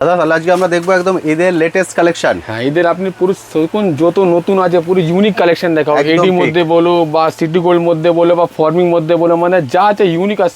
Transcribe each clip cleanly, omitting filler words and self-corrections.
দাদা তাহলে আজকে আমরা দেখবো একদম ঈদের লেটেস্ট কালেকশন। হ্যাঁ, ঈদের আপনি পুরো যত নতুন আছে পুরো ইউনিক কালেকশন দেখাবো। এডির মধ্যে বলো বা সিটি গোল্ড মধ্যে বলো বা ফর্মিং মধ্যে বলো, মানে যা আছে ইউনিক আর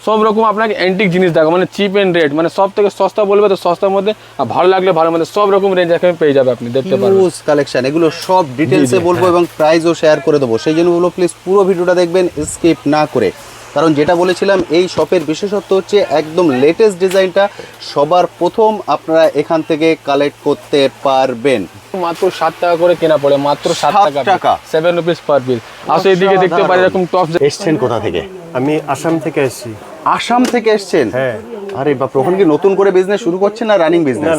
সব রকম আপনাকে অ্যান্টিক জিনিস দেখাবো, মানে চিপ এন্ড রেট, মানে সব থেকে সস্তা বলবে তো সস্তার মধ্যে, আর ভালো লাগলে ভালো, মানে সব রকম রেঞ্জ এখানে পেয়ে যাবে, আপনি দেখতে পারবেন। হিউজ কালেকশন, এগুলো সব ডিটেলসে বলবো এবং প্রাইসও শেয়ার করে দেবো। সেই জন্য বলবো প্লিজ পুরো ভিডিওটা দেখবেন স্কিপ না করে, কারণ যেটা বলেছিলাম এই শপের বিশেষত্ব হচ্ছে একদম লেটেস্ট ডিজাইনটা সবার প্রথম আপনারা এখান থেকে কালেক্ট করতে পারবেন। মাত্র 7 টাকা করে কেনা পড়ে, মাত্র 7 টাকা, 7 রুপিস পার পিস। আসো এদিকে দেখতে পারি এরকম টপ। এসছেন কোথা থেকে? আমি আসাম থেকে এসেছি। আসাম থেকে এসছেন? হ্যাঁ। আরে বাপ, ওখানে কি নতুন করে বিজনেস শুরু করছেন না রানিং বিজনেস?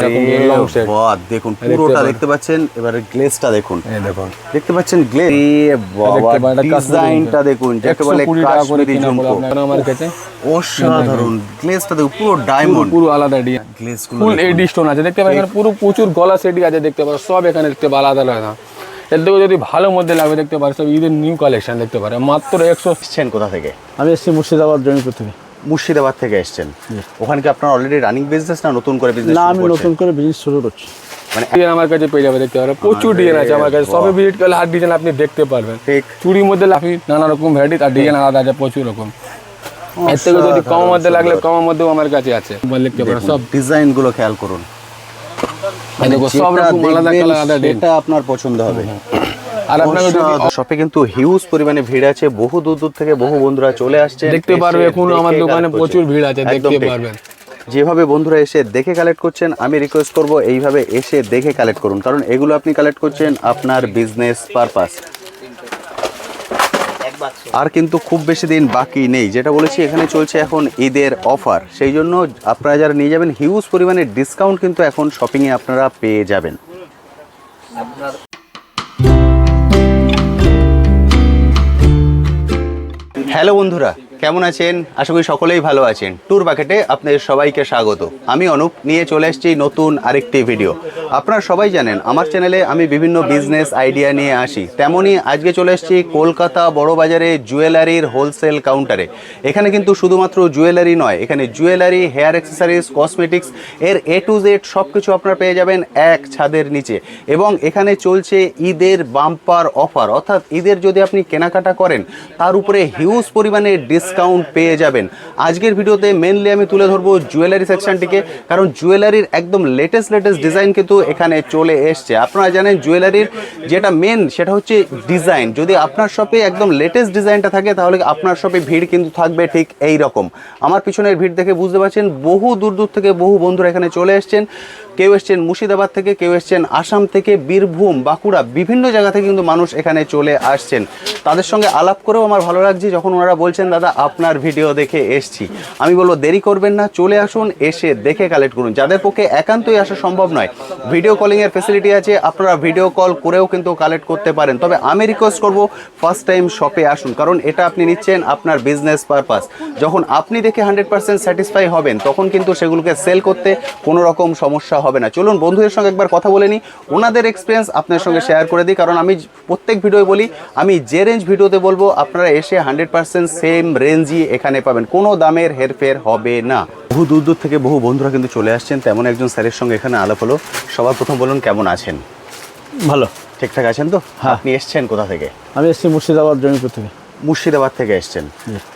বাহ, দেখুন পুরোটা দেখতে পাচ্ছেন। এবারে গ্লেজটা দেখুন, দেখুন দেখতে পাচ্ছেন গ্লেজ। বাবা, ডিজাইনটা দেখুন, যাকে বলে কাশ্মীরি ঝুমকো। আমার কাছে অসাধারণ গ্লেজটা দেখুন, পুরো ডায়মন্ড, পুরো আলাদা ডিজাইন। গ্লেজগুলো ফুল এডি স্টোন আছে দেখতে পাবেন, পুরো প্রচুর গলা সেটি আছে দেখতে পাবেন, সব এখানে দেখতে পাবেন আলাদা আলাদা। এর থেকে যদি ভালো মধ্যে লাগবে দেখতে পারেন, সব ঈদের নিউ কালেকশন দেখতে পারেন মাত্র 100। এসছেন কোথা থেকে? আমি এসেছি মুর্শিদাবাদ জমিপুর থেকে। মুর্শিদাবাদ থেকে এসছেন। ওখানে কি আপনার অলরেডি রানিং বিজনেস না নতুন করে বিজনেস? না, আমি নতুন করে বিজনেস শুরু করছি। মানে আমার কাছে পেয়ে যাবে দেখতে পারেন, প্রচুর ডিজাইন আছে আমার কাছে। সবে ভিজিট করলে হার ডিজাইন আপনি দেখতে পারবেন। ঠিক। চুড়ির মধ্যে আপনি নানা রকম ভ্যারাইটি আর ডিজাইন আলাদা আছে প্রচুর রকম। এর থেকে যদি কম মধ্যে লাগলে কমের মধ্যেও আমার কাছে আছে, দেখতে পারেন সব ডিজাইন গুলো খেয়াল করুন, দেখো সব রকম আলাদা কালার আলাদা ডিজাইন। এটা আপনার পছন্দ হবে। আর আপনাকে শপে কিন্তু হিউজ পরিমাণে ভিড় আছে, বহু দূর দূর থেকে বহু বন্ধুরা চলে আসছে দেখতে পারবে। এখন আমার দোকানে প্রচুর ভিড় আছে, দেখতে পারবেন। যেভাবে বন্ধুরা এসে দেখে কালেক্ট করছেন, আমি রিকোয়েস্ট করব এইভাবে এসে দেখে কালেক্ট করুন, কারণ এগুলো আপনি কালেক্ট করছেন আপনার বিজনেস পারপাস। আর কিন্তু খুব বেশি দিন বাকি নেই, যেটা বলেছি এখানে চলছে এখন ঈদের অফার, সেই জন্য আপনারা যারা নিয়ে যাবেন হিউজ পরিমাণে ডিসকাউন্ট কিন্তু এখন শপিংয়ে আপনারা পেয়ে যাবেন। হ্যালো বন্ধুরা, কেমন আছেন? আশা করি সকলেই ভালো আছেন। ট্যুর বাকেটে আপনাদের সবাইকে স্বাগত। আমি অনুপ, নিয়ে চলে এসেছি নতুন আরেকটি ভিডিও। আপনারা সবাই জানেন আমার চ্যানেলে আমি বিভিন্ন বিজনেস আইডিয়া নিয়ে আসি, তেমনই আজকে চলে এসেছি কলকাতা বড়বাজারে জুয়েলারির হোলসেল কাউন্টারে। এখানে কিন্তু শুধুমাত্র জুয়েলারি নয়, এখানে জুয়েলারি, হেয়ার অ্যাক্সেসরিজ, কসমেটিক্স এর A to Z সব কিছু আপনারা পেয়ে যাবেন এক ছাদের নিচে। এবং এখানে চলছে ঈদের বাম্পার অফার, অর্থাৎ ঈদের যদি আপনি কেনাকাটা করেন তার উপরে হিউজ পরিমাণে ডিসকাউন্ট পেয়ে যাবেন। আজকের ভিডিওতে মেনলি আমি তুলে ধরবো জুয়েলারি সেকশনটিকে, কারণ জুয়েলারির একদম লেটেস্ট ডিজাইন কিন্তু এখানে চলে এসছে। আপনারা জানেন জুয়েলারির যেটা মেন সেটা হচ্ছে ডিজাইন। যদি আপনার শপে একদম লেটেস্ট ডিজাইনটা থাকে তাহলে আপনার শপে ভিড় কিন্তু থাকবে ঠিক এই রকম। আমার পিছনের ভিড় দেখে বুঝতে পারছেন বহু দূর দূর থেকে বহু বন্ধুরা এখানে চলে এসছেন। কেউ এসছেন মুর্শিদাবাদ থেকে, কেউ এসছেন আসাম থেকে, বীরভূম, বাঁকুড়া, বিভিন্ন জায়গা থেকে কিন্তু মানুষ এখানে চলে আসছেন। তাদের সঙ্গে আলাপ করেও আমার ভালো লাগছে যখন ওনারা বলছেন দাদা আপনার ভিডিও দেখে এসছি। আমি বলবো দেরি করবেন না, চলে আসুন, এসে দেখে কালেক্ট করুন। যাদের পক্ষে একান্তই আসা সম্ভব নয়, ভিডিও কলিংয়ের ফেসিলিটি আছে, আপনারা ভিডিও কল করেও কিন্তু কালেক্ট করতে পারেন। তবে আমি রিকোয়েস্ট করব ফার্স্ট টাইম শপে আসুন, কারণ এটা আপনি নিচ্ছেন আপনার বিজনেস পারপাস। যখন আপনি দেখে 100% স্যাটিসফাই হবেন তখন কিন্তু সেগুলোকে সেল করতে কোনো রকম সমস্যা হবে না। চলুন বন্ধুদের সঙ্গে একবার কথা বলে নিই, ওনাদের এক্সপিরিয়েন্স আপনার সঙ্গে শেয়ার করে দিই, কারণ আমি প্রত্যেক ভিডিও বলি আমি যে রেঞ্জ ভিডিওতে বলবো আপনারা এসে 100% সেম রেঞ্জই এখানে পাবেন, কোনো দামের হেরফের হবে না। বহু দূর দূর থেকে বহু বন্ধুরা কিন্তু চলে আসছেন, তেমন একজন স্যারের সঙ্গে এখানে আলাপ হলো। সবার প্রথম বলুন কেমন আছেন? ভালো। ঠিকঠাক আছেন তো? হ্যাঁ। আপনি এসছেন কোথা থেকে? আমি এসেছি মুর্শিদাবাদ জমিপুর থেকে। মুর্শিদাবাদ থেকে এসছেন।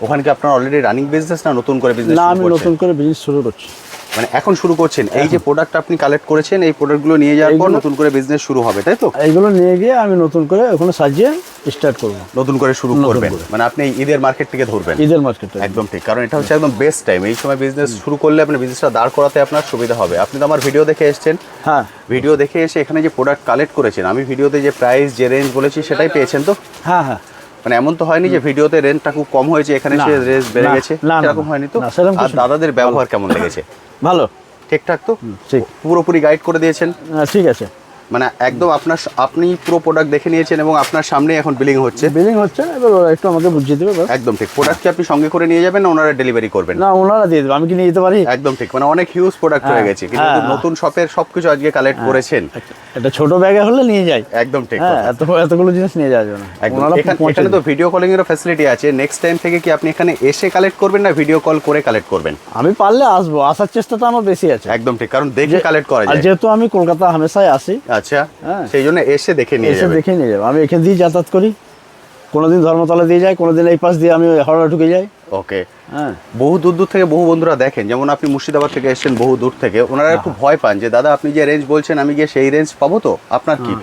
ওখানে কি আপনার অলরেডি রানিং বিজনেস না নতুন করে বিজনেস? না, আমি নতুন করে বিজনেস শুরু করছি। মানে এখন শুরু করছেন? এই যে প্রোডাক্ট আপনি কালেক্ট করেছেন এই প্রোডাক্টগুলো নিয়ে যাওয়ার পর নতুন করে বিজনেস শুরু হবে, তাই তো? এইগুলো নিয়ে গিয়ে আমি নতুন করে ওখানে সাজিয়ে স্টার্ট করবো, নতুন করে শুরু করবেন, মানে আপনি ঈদের মার্কেট থেকে ধরবেন। ঈদের মার্কেটে একদম ঠিক, কারণ এটা হচ্ছে একদম বেস্ট টাইম। এই সময় বিজনেস শুরু করলে আপনি বিজনেসটা দাঁড় করাতে আপনার সুবিধা হবে। আপনি তো আমার ভিডিও দেখে এসেছেন। হ্যাঁ, ভিডিও দেখে এসে এখানে যে প্রোডাক্ট কালেক্ট করেছেন, আমি ভিডিওতে যে প্রাইস যে রেঞ্জ বলেছি সেটাই পেয়েছেন তো? হ্যাঁ, হ্যাঁ। মানে এমন তো হয়নি যে ভিডিওতে রেঞ্জটা খুব কম হয়েছে এখানে সে রেঞ্জ বেড়ে গেছে, এরকম হয়নি তো? আর দাদাদের ব্যবহার কেমন লেগেছে? ভালো, ঠিকঠাক তো? ঠিক, পুরোপুরি গাইড করে দিয়েছেন? ঠিক আছে। মানে একদম আপনি পুরো প্রোডাক্ট দেখে নিয়েছেন এবং আপনার সামনে এখন বিলিং হচ্ছে। বিলিং হচ্ছে, এবার ওরা একটু আমাকে বুঝিয়ে দেবে ব্যাস। একদম ঠিক। প্রোডাক্ট কি আপনি সঙ্গে করে নিয়ে যাবেন না ওনারা ডেলিভারি করবেন? না, ওনারা দিয়ে দেবে, আমি কি নিয়ে যেতে পারি? একদম ঠিক, মানে অনেক হিউজ প্রোডাক্ট হয়ে গেছে, কিন্তু হ্যাঁ। নতুন শপের সবকিছু আজকে কালেক্ট করেছেন। এটা ছোট ব্যাগে হলে নিয়ে যাই। একদম ঠিক হ্যাঁ, কথা। এতগুলো জিনিস নিয়ে যাওয়া যাবে না। একদম। ওনারা পৌঁছে এখানে তো দেবে। ভিডিও কলিং এরও ফ্যাসিলিটি আছে। নেক্সট টাইম থেকে কি আপনি এখানে এসে কালেক্ট করবেন না ভিডিও কল করে কালেক্ট করবেন? আমি পারলে আসবো, আসার চেষ্টাটা আমার বেশি আছে। একদম ঠিক, কারণ দেখে কালেক্ট করা আর যায়। যেহেতু আমি কলকাতা হামেশাই আসি, আচ্ছা, হ্যাঁ। সেই জন্য এসে দেখে নিয়ে এসে যাবেন। দেখে নিয়ে যাবো। আমি এখান দিয়ে যাতায়াত করি, কোনোদিন ধর্মতলা দিয়ে যাই, কোনোদিন এই পাশ দিয়ে আমি হাওড়া ঢুকে যাই। ওকে। হ্যাঁ, বহু দূর দূর থেকে বহু বন্ধুরা দেখেন, যেমন আপনি মুর্শিদাবাদ থেকে এসেছেন বহু দূর থেকে, ওনারা একটু ভয় পান যে দাদা আপনি যে রেঞ্জ বলছেন আমি গিয়ে সেই রেঞ্জ পাবো তো? আপনার কি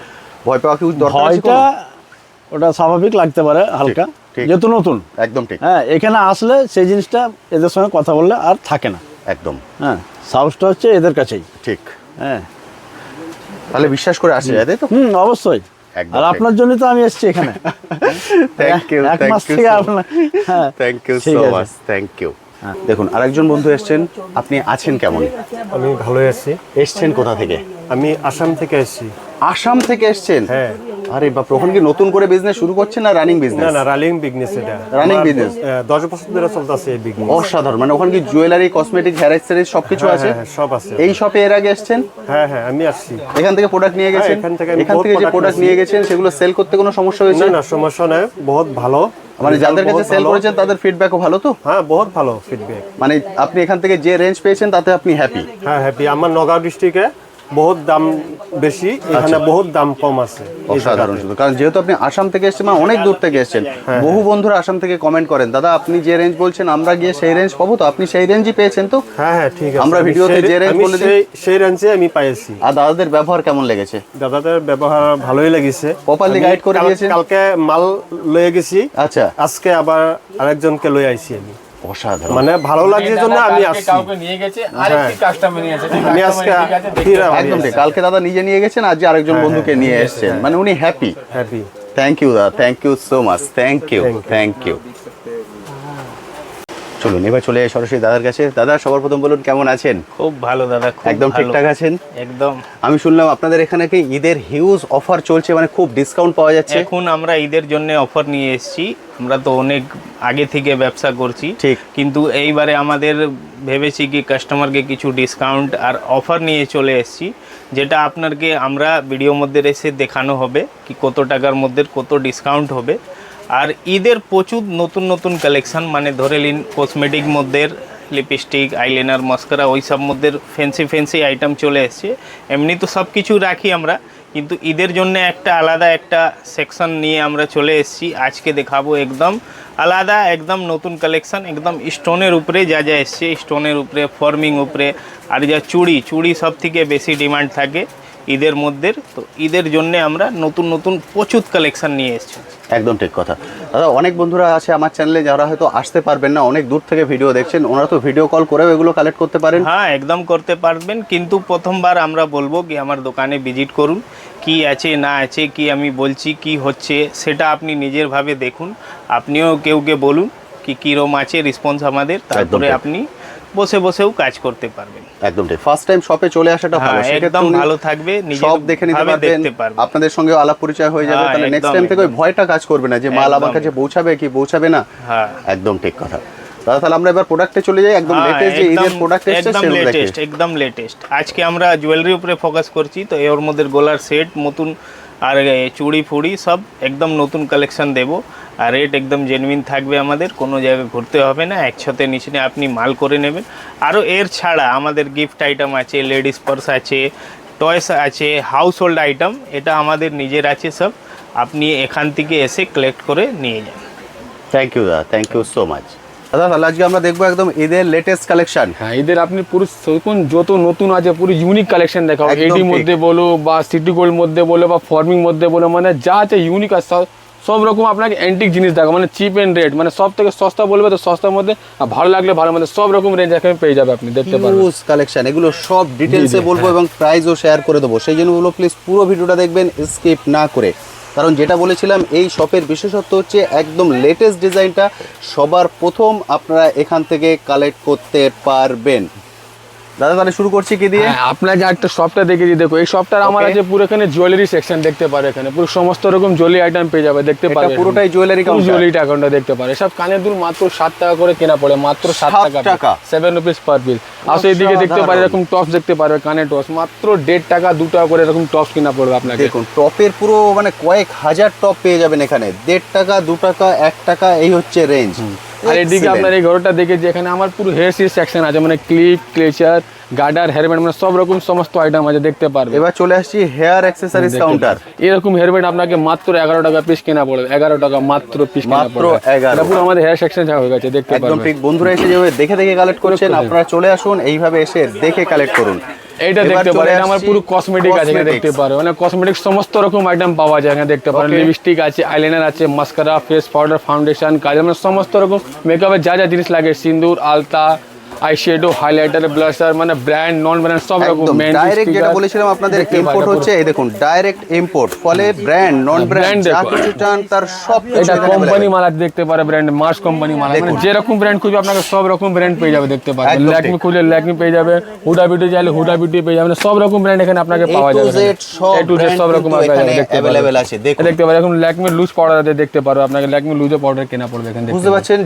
ভয় পাওয়া কি দরকার আছে ভয়টা কোনো? ওটা স্বাভাবিক লাগতে পারে হালকা, ঠিক। যেহেতু নতুন। একদম ঠিক। হ্যাঁ, এখানে আসলে সেই জিনিসটা এদের সঙ্গে কথা বললে আর থাকে না। একদম হ্যাঁ, সাহসটা হচ্ছে এদের কাছেই। ঠিক। হ্যাঁ, তাহলে বিশ্বাস করে আসে যায়, তাই তো? অবশ্যই। একদম আর ঠিক। আপনার জন্যই তো আমি এসেছি এখানে। থ্যাংক ইউ, এক মাস থেকে আপনার, হ্যাঁ, থ্যাংক ইউ ঠিক সো আছে। Much, thank you. দেখুন আরেকজন বন্ধু এসেছেন, আপনি আছেন কেমন? আমি ভালোই আছি। এসছেন কোথা থেকে? আমি আসাম থেকে এসেছি। আসাম থেকে এসছেন? হ্যাঁ। আরে বাপ, তখন কি নতুন করে বিজনেস শুরু করছেন না রানিং না বিজনেস? না, রানিং বিজনেস এটা। Running আমার, business? 10 বছর ধরে চলতেছে এই বিজনেস। অসাধারণ, মানে ওখানে কি জুয়েলারি, কসমেটিক, হেয়ার অ্যাক্সেসরিজ সবকিছু আছে? হ্যাঁ, সব আছে। এই শপে এর আগে এসছেন? হ্যাঁ হ্যাঁ, আমি আসছি। এখান থেকে প্রোডাক্ট নিয়ে গেছেন? এখান থেকে আমি এখান বহুত থেকে যে product প্রোডাক্ট নিয়েছি। নিয়ে গেছেন সেগুলো সেল করতে কোনো সমস্যা হয়েছে? না না, সমস্যা নেই, বহুত ভালো। মানে যাদের কাছে বহুত সেল ভালো। করেছেন তাদের ফিডব্যাকও ভালো তো? হ্যাঁ, বহুত ভালো ফিডব্যাক। মানে আপনি এখান থেকে যে রেঞ্জ পেয়েছেন তাতে আপনি হ্যাপি? হ্যাঁ, হ্যাপি। আমার নগাঁও ডিস্ট্রিক্টে বহুত দাম বেশি, এখানে বহুত দাম কম আছে। এই অসাধারণ জায়গাতে। শুধু, কারণ যেহেতু আপনি আসাম থেকে এসেছেন, মানে অনেক দূর থেকে এসেছেন। বহু বন্ধুরা আসাম থেকে কমেন্ট করেন, দাদা আপনি যে রেঞ্জ বলছেন আমরা গিয়ে সেই রেঞ্জ পাবো তো? আপনি সেই রেঞ্জই পেয়েছেন তো? হ্যাঁ হ্যাঁ, ঠিক আছে। আমরা আমি ভিডিওতে সেই- যে range আমি বলে দিই। সেই রেঞ্জে আমি পাইছি। আর দাদাদের ব্যবহার কেমন লেগেছে? দাদাদের ব্যবহার ভালোই লেগেছে। Properly আমি guide করে দিয়েছে? কালকে মাল লয়ে গেছি, আচ্ছা, আজকে আবার আরেকজনকে লয়ে আইছি আমি। অসাধারণ। মানে ভালো লাগছে জন্য আমি আসছি। কাউকে নিয়ে গেছে, আরেকটি কাস্টমার নিয়ে আসছে। আমি আজকে ফিরে একদম ঠিক, কালকে দাদা নিজে নিয়ে গেছেন, আজ আরেকজন বন্ধুকে নিয়ে এসেছেন, মানে উনি হ্যাপি। হ্যাপি। থ্যাংক ইউ দাদা, thank you so much, thank you, thank you. চলুন এবার চলে যাই সরাসরি দাদার কাছে। দাদা সবার প্রথম বলুন কেমন আছেন? খুব ভালো দাদা, খুব একদম ভালো। ঠিকঠাক আছেন? একদম। আমি শুনলাম আপনাদের এখানে কি ঈদের হিউজ অফার চলছে, মানে খুব ডিসকাউন্ট পাওয়া যাচ্ছে? এখন আমরা ঈদের জন্য অফার নিয়ে এসেছি। আমরা তো অনেক আগে থেকে ব্যবসা করছি, ঠিক। কিন্তু এইবারে আমাদের ভেবেছি কি কাস্টমারকে কিছু ডিসকাউন্ট আর অফার নিয়ে চলে এসেছি, যেটা আপনাকে আমরা ভিডিওর মধ্যে এসে দেখানো হবে কি কত টাকার মধ্যে কত ডিসকাউন্ট হবে। আর ঈদের প্রচুর নতুন নতুন কালেকশন, মানে ধরে নিন কসমেটিক মধ্যে লিপস্টিক, আইলাইনার, মাস্কারা, ওই সব মধ্যে ফ্যান্সি ফ্যান্সি আইটেম চলে এসছে। এমনি তো সব কিছু রাখি আমরা, কিন্তু ঈদের জন্য একটা আলাদা একটা সেকশন নিয়ে আমরা চলে এসেছি। আজকে দেখাবো একদম আলাদা, একদম নতুন কালেকশন, একদম স্টোনের উপরে যা যা এসছে, স্টোনের উপরে, ফর্মিং উপরে, আর যা চুড়ি সব থেকে বেশি ডিমান্ড থাকে ঈদের মধ্যে। তো ঈদের জন্য আমরা নতুন নতুন প্রচুর কালেকশন নিয়ে এসেছি। একদম ঠিক কথা। দাদা অনেক বন্ধুরা আছে আমার চ্যানেলে যারা হয়তো আসতে পারবেন না, অনেক দূর থেকে ভিডিও দেখছেন, ওনারা তো ভিডিও কল করেও এগুলো কালেক্ট করতে পারেন? হ্যাঁ, একদম করতে পারবেন, কিন্তু প্রথমবার আমরা বলবো কি আমার দোকানে ভিজিট করুন, কি আছে না আছে, কি আমি বলছি কি হচ্ছে সেটা আপনি নিজের ভাবে দেখুন। আপনিও কেউকে বলুন কি কীরকম আছে রেসপন্স আমাদের, তারপরে ঠিক। আপনি বসে বসেও কাজ করতে পারবেন। একদম ঠিক। ফার্স্ট টাইম শপে চলে আসাটা ভালো, হ্যাঁ, সেক্ষেত্রে একদম উনি ভালো থাকবে, নিজের সব দেখে নিতে ভাবে পারবেন, দেখতে পারবেন। আপনাদের সঙ্গে আলাপ পরিচয় হয়ে যাবে, হ্যাঁ, তাহলে নেক্সট একদম, টাইম থেকে ওই একদম। ভয়টা কাজ করবে না যে মাল আমার একদম। কাছে পৌঁছাবে কি পৌঁছাবে না। হ্যাঁ, একদম ঠিক কথা। দাদা তাহলে আমরা এবার প্রোডাক্টে চলে যাই, একদম হ্যাঁ, লেটেস্ট যে ঈদের প্রোডাক্ট এসেছে একদম সেগুলো দেখে। লেটেস্ট, একদম লেটেস্ট। আজকে আমরা জুয়েলারি উপরে ফোকাস করছি, তো এর মধ্যে গলার সেট নতুন আর চুড়ি ফুড়ি সব একদম নতুন কালেকশন দেব। আর রেট একদম জেনুইন থাকবে, আমাদের কোনো জায়গায় ঘুরতে হবে না, একসাথে নিচে আপনি মাল করে নেবেন। আরও এর ছাড়া আমাদের গিফট আইটেম আছে, লেডিস পার্স আছে, টয়েস আছে, হাউস হোল্ড আইটেম, এটা আমাদের নিজের আছে সব। আপনি এখান থেকে এসে কালেক্ট করে নিয়ে যান। থ্যাংক ইউ দাদা, থ্যাংক ইউ সো মাচ। দাদা তাহলে আজকে আমরা দেখবো একদম ঈদের লেটেস্ট কালেকশন। হ্যাঁ, ঈদের আপনি পুরো দেখুন যত নতুন আছে পুরো ইউনিক কালেকশন দেখাবো। একদম এডির ঠিক। মধ্যে বলো বা সিটি গোল্ড মধ্যে বলো বা ফর্মিং মধ্যে বলো, মানে যা আছে ইউনিক আর সব রকম আপনাকে অ্যান্টিক জিনিস দেখাবো, মানে চিপ অ্যান্ড রেট, মানে সব থেকে সস্তা বলবে তো সস্তার মধ্যে, আর ভালো লাগলে ভালো মধ্যে সব রকম রেঞ্জ এখানে পেয়ে যাবে, আপনি দেখতে পারবেন। হিউজ কালেকশন, এগুলো সব ডিটেলসে বলবো এবং প্রাইসও শেয়ার করে দেবো, সেই জন্য বলবো প্লিজ পুরো ভিডিওটা দেখবেন স্কিপ না করে। কারণ যেটা বলেছিলাম এই শপের বিশেষত্ব হচ্ছে একদম লেটেস্ট ডিজাইনটা সবার প্রথম আপনারা এখান থেকে কালেক্ট করতে পারবেন। দাদা তাহলে শুরু করছি কি দিয়ে? হ্যাঁ, আপনাকে একটা শপটা দেখে দিই। দেখো এই শপটার আমার Okay. আছে পুরো এখানে জুয়েলারি সেকশন দেখতে পারে, এখানে পুরো সমস্ত রকম জুয়েলারি আইটেম পেয়ে যাবে দেখতে এটা পাবে। পুরোটাই জুয়েলারি কাউন্টার। জুয়েলারি অ্যাকাউন্টটা দেখতে পারে। সব কানের দুল মাত্র 7 টাকা করে কেনা পড়ে, মাত্র 7 7 টাকা, টাকা। 7 রুপিস পার পিস। আসো এইদিকে দেখতে পারে এরকম টপস দেখতে পারবে, কানের টপস মাত্র 1.5 টাকা 2 টাকা করে এরকম টপস কিনা পড়বে আপনাকে। দেখুন টপের পুরো মানে কয়েক হাজার টপ পেয়ে যাবেন এখানে, 1.5 টাকা 2 টাকা 1 টাকা এই হচ্ছে রেঞ্জ। আর এদিকে আপনার এই ঘরটা দেখে যে এখানে আমার পুরো হেয়ার সিরিজ সেকশন আছে, মানে ক্লিপ, ক্লেচার, গার্ডার, হেয়ারব্যান্ড, মানে সব রকম সমস্ত আইটেম আছে দেখতে পারবে। এবার চলে আসছি হেয়ার অ্যাক্সেসরিজ কাউন্টার। এরকম হেয়ারব্যান্ড আপনাকে মাত্র 11 টাকা পিস কেনা পড়বে, 11 টাকা মাত্র পিস কেনা মাত্র পড়বে। 11। এটা পুরো আমাদের হেয়ার সেকশন হয়ে গেছে দেখতে একদম পারবেন। ঠিক, বন্ধুরা এসে যেভাবে দেখে দেখে কালেক্ট করছেন আপনারা চলে আসুন, এইভাবে এসে দেখে কালেক্ট করুন। এইটা এবার দেখতে চলে পারেন, এটা আমার আসছি পুরো কসমেটিক আছে এখানে দেখতে cosmetics। পারো, মানে কসমেটিক সমস্ত রকম আইটেম পাওয়া যায় এখানে দেখতে পারেন। Okay. লিপস্টিক আছে, আইলাইনার আছে, মাস্কারা, ফেস পাউডার, ফাউন্ডেশন, কাজল, মানে সমস্ত রকম মেকআপের যা যা জিনিস লাগে, সিন্দুর, আলতা, আইশ্যাডো, হাইলাইটার, ব্লাশার, মানে ব্র্যান্ড নন ব্র্যান্ড সব রকম। একদম মেহেন্দি, ডাইরেক্ট যেটা sticker বলেছিলাম আপনাদের দেখতে ইম্পোর্ট পারবে হচ্ছে, এই দেখুন ডাইরেক্ট ইম্পোর্ট, ফলে ব্র্যান্ড নন ব্র্যান্ড যা দেখো। কিছু চান তার সব কিছু এটা এখানে কোম্পানি available। মাল আছে দেখতে পারে, ব্র্যান্ড মার্স কোম্পানি মাল, মানে দেখুন। যেরকম ব্র্যান্ড খুঁজবে আপনাকে সব রকম ব্র্যান্ড পেয়ে যাবে দেখতে পারবেন। একদম ল্যাকমি ঠিক। খুঁজলে ল্যাকমি পেয়ে যাবে, হুডা বিউটি চাইলে হুডা বিউটি পেয়ে যাবে, মানে সব রকম ব্র্যান্ড এখানে আপনাকে A পাওয়া to যাবে। Z সব A to Z brand সব রকম কিন্তু এখানে দেখতে available পারবেন। আছে, দেখুন। দেখতে পারেন এখন ল্যাকমি লুজ পাউডার আছে দেখতে পারো, আপনাকে ল্যাকমি লুজে পাউডার কেনা পড়বে এখানে দেখতে বুঝতে পারছেন,